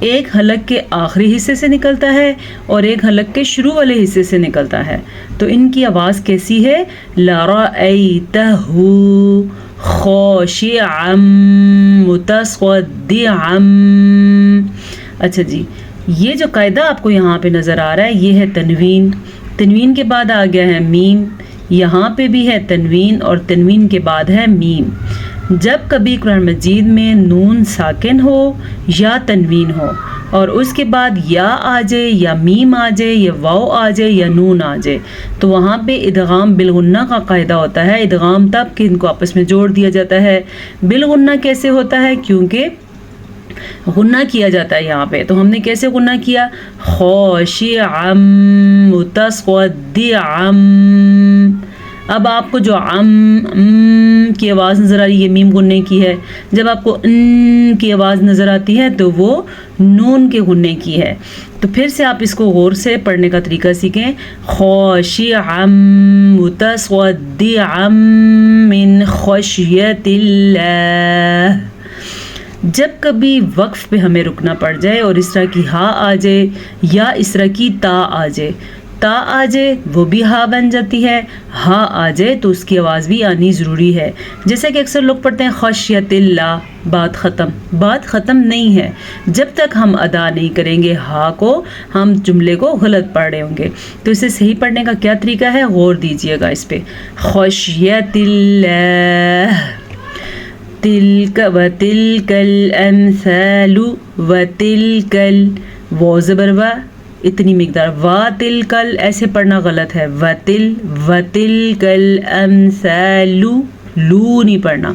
ایک حلق کے آخری حصے سے نکلتا ہے اور ایک حلق کے شروع والے حصے سے نکلتا ہے. تو ان کی آواز کیسی ہے؟ لَرَأَيْتَهُ خَاشِعًا مُتَصَدِّعًا. اچھا جی، یہ جو قاعدہ آپ کو یہاں پہ نظر آ رہا ہے یہ ہے تنوین. تنوین کے بعد آ گیا ہے میم. یہاں پہ بھی ہے تنوین اور تنوین کے بعد ہے میم. جب کبھی قرآن مجید میں نون ساکن ہو یا تنوین ہو اور اس کے بعد یا آ جائے یا میم آ جائے یا واو آ جائے یا نون آ جائے تو وہاں پہ ادغام بالغنہ کا قاعدہ ہوتا ہے. ادغام تب کہ ان کو آپس میں جوڑ دیا جاتا ہے. بالغنہ کیسے ہوتا ہے؟ کیونکہ غنہ کیا جاتا ہے یہاں پہ. تو ہم نے کیسے غنہ کیا؟ خاشعا متصدعا. اب آپ کو جو کی آواز نظر آ رہی ہے یہ میم غنے کی ہے. جب آپ کو ان کی آواز نظر آتی ہے تو وہ نون کے غنے کی ہے. تو پھر سے آپ اس کو غور سے پڑھنے کا طریقہ سیکھیں. خاشعا متصدعا من خشیت اللہ. جب کبھی وقف پہ ہمیں رکنا پڑ جائے اور اس طرح کی ہا آ جائے یا اس طرح کی تا آ جائے، تا آ جائے وہ بھی ہا بن جاتی ہے، ہا آ جائے تو اس کی آواز بھی آنی ضروری ہے. جیسا کہ اکثر لوگ پڑھتے ہیں خشیت اللہ، بات ختم. بات ختم نہیں ہے. جب تک ہم ادا نہیں کریں گے ہا کو ہم جملے کو غلط پڑھ رہے ہوں گے. تو اسے صحیح پڑھنے کا کیا طریقہ ہے؟ غور دیجئے گا اس پہ. خشیت اللہ. تلک و تلک الامثال و تلک و زبر و اتنی مقدار. وا تلکل ایسے پڑھنا غلط ہے. و تلک الامثال لو نہیں پڑھنا،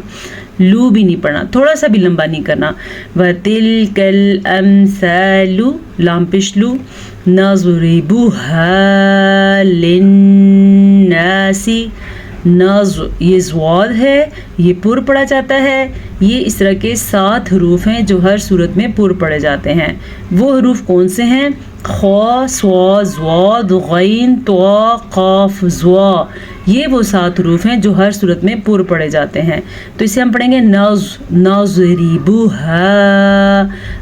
لو بھی نہیں پڑھنا، تھوڑا سا بھی لمبا نہیں کرنا. و تلک الامثال لام پشلو نضربها للناس. یہ زواد ہے، یہ پر پڑھا جاتا ہے. یہ اس طرح کے 7 حروف ہیں جو ہر صورت میں پر پڑھے جاتے ہیں. وہ حروف کون سے ہیں؟ خا، صا، ضاد، غین، طا، قاف، ظا. یہ وہ 7 حروف ہیں جو ہر صورت میں پر پڑھے جاتے ہیں. تو اسے ہم پڑھیں گے نضربها.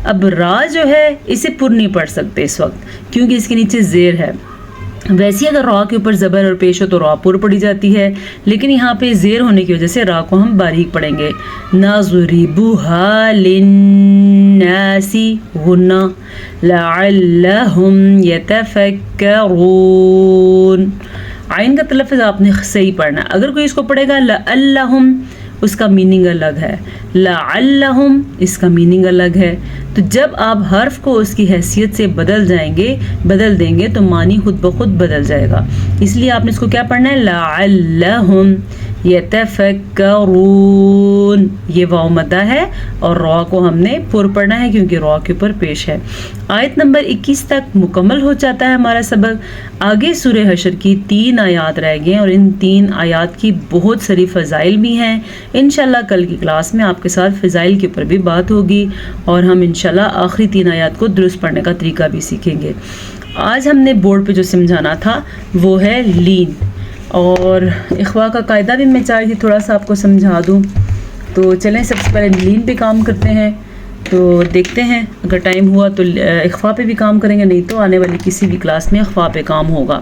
اب را جو ہے اسے پر نہیں پڑھ سکتے اس وقت کیونکہ اس کے نیچے زیر ہے. ویسے اگر را کے اوپر زبر اور پیش ہو تو را پر پڑھی جاتی ہے، لیکن یہاں پہ زیر ہونے کی وجہ سے را کو ہم باریک پڑھیں گے. نضربها للناس غنہ. لعلهم يتفکرون. عین کا تلفظ آپ نے صحیح پڑھنا ہے. اگر کوئی اس کو پڑھے گا لعلهم اس کا میننگ الگ ہے، لعلہم اس کا میننگ الگ ہے. تو جب آپ حرف کو اس کی حیثیت سے بدل دیں گے تو معنی خود بخود بدل جائے گا. اس لیے آپ نے اس کو کیا پڑھنا ہے؟ لعلہم یتفکرون. یہ واو مدہ ہے اور را کو ہم نے پر پڑھنا ہے کیونکہ را کے اوپر پیش ہے. آیت نمبر 21 تک مکمل ہو جاتا ہے ہمارا سبق. آگے سورہ حشر کی 3 آیات رہ گئے اور ان 3 آیات کی بہت ساری فضائل بھی ہیں. انشاءاللہ کل کی کلاس میں آپ کے ساتھ فضائل کے اوپر بھی بات ہوگی اور ہم انشاءاللہ آخری 3 آیات کو درست پڑھنے کا طریقہ بھی سیکھیں گے. آج ہم نے بورڈ پہ جو سمجھانا تھا وہ ہے لین اور اخوا کا قاعدہ بھی میں چاہ رہی تھی تھوڑا سا آپ کو سمجھا دوں. تو چلیں سب سے پہلے لین پہ کام کرتے ہیں. تو دیکھتے ہیں اگر ٹائم ہوا تو اخوا پہ بھی کام کریں گے، نہیں تو آنے والی کسی بھی کلاس میں اخوا پہ کام ہوگا.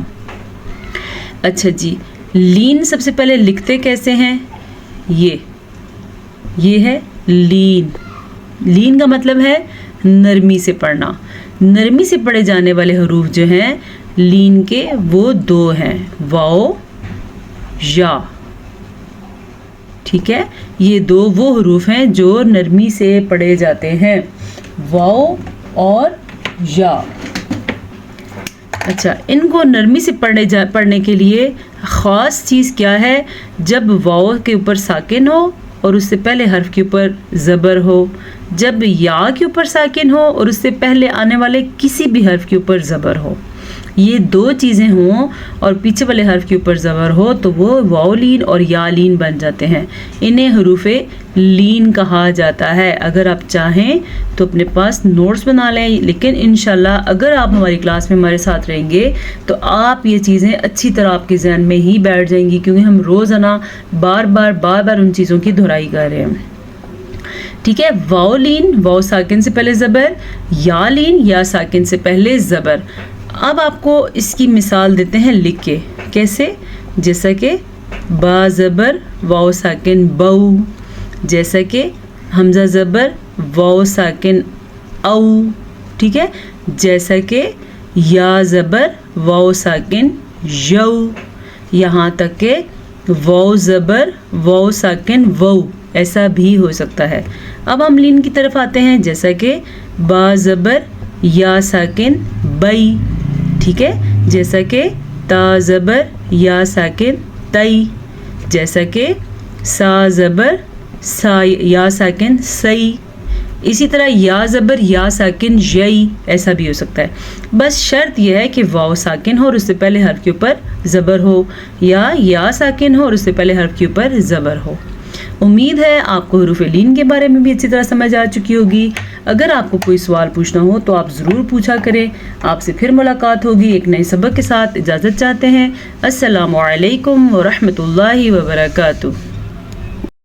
اچھا جی، لین سب سے پہلے لکھتے کیسے ہیں؟ یہ ہے لین. لین کا مطلب ہے نرمی سے پڑھنا. نرمی سے پڑھے جانے والے حروف جو ہیں لین کے وہ 2 ہیں، واو، یا. ٹھیک ہے، یہ 2 وہ حروف ہیں جو نرمی سے پڑھے جاتے ہیں، واو اور یا. اچھا، ان کو نرمی سے پڑھنے کے لیے خاص چیز کیا ہے؟ جب واو کے اوپر ساکن ہو اور اس سے پہلے حرف کے اوپر زبر ہو، جب یا کے اوپر ساکن ہو اور اس سے پہلے آنے والے کسی بھی حرف کے اوپر زبر ہو. یہ 2 چیزیں ہوں اور پیچھے والے حرف کے اوپر زبر ہو تو وہ واو لین اور یا لین بن جاتے ہیں. انہیں حروف لین کہا جاتا ہے. اگر آپ چاہیں تو اپنے پاس نوٹس بنا لیں، لیکن انشاءاللہ اگر آپ ہماری کلاس میں ہمارے ساتھ رہیں گے تو آپ یہ چیزیں اچھی طرح آپ کے ذہن میں ہی بیٹھ جائیں گی کیونکہ ہم روزانہ بار بار ان چیزوں کی دہرائی کر رہے ہیں. ٹھیک ہے. واو لین واو ساکن سے پہلے زبر, یا لین یا ساکن سے پہلے زبر. اب آپ کو اس کی مثال دیتے ہیں لکھ کے. کیسے؟ جیسا کہ با زبر واو ساکن بو, جیسا کہ حمزہ زبر واو ساکن او, ٹھیک ہے, جیسا کہ یا زبر واو ساکن یو, یہاں تک کہ واو زبر واو ساکن وو, ایسا بھی ہو سکتا ہے. اب ہم لین کی طرف آتے ہیں. جیسا کہ با زبر یا ساکن بئی, ٹھیک ہے, جیسا کہ تا زبر یا ساکن تئی, جیسا کہ سا زبر سا یا ساکن سئی. اسی طرح یا زبر یا ساکن یئی, ایسا بھی ہو سکتا ہے. بس شرط یہ ہے کہ واو ساکن ہو اور اس سے پہلے حرف کے اوپر زبر ہو, یا ساکن ہو اور اس سے پہلے حرف کے اوپر زبر ہو. امید ہے آپ کو حروف لین کے بارے میں بھی اچھی طرح سمجھ آ چکی ہوگی. اگر آپ کو کوئی سوال پوچھنا ہو تو آپ ضرور پوچھا کریں. آپ سے پھر ملاقات ہوگی ایک نئے سبق کے ساتھ. اجازت چاہتے ہیں. السلام علیکم ورحمۃ اللہ وبرکاتہ.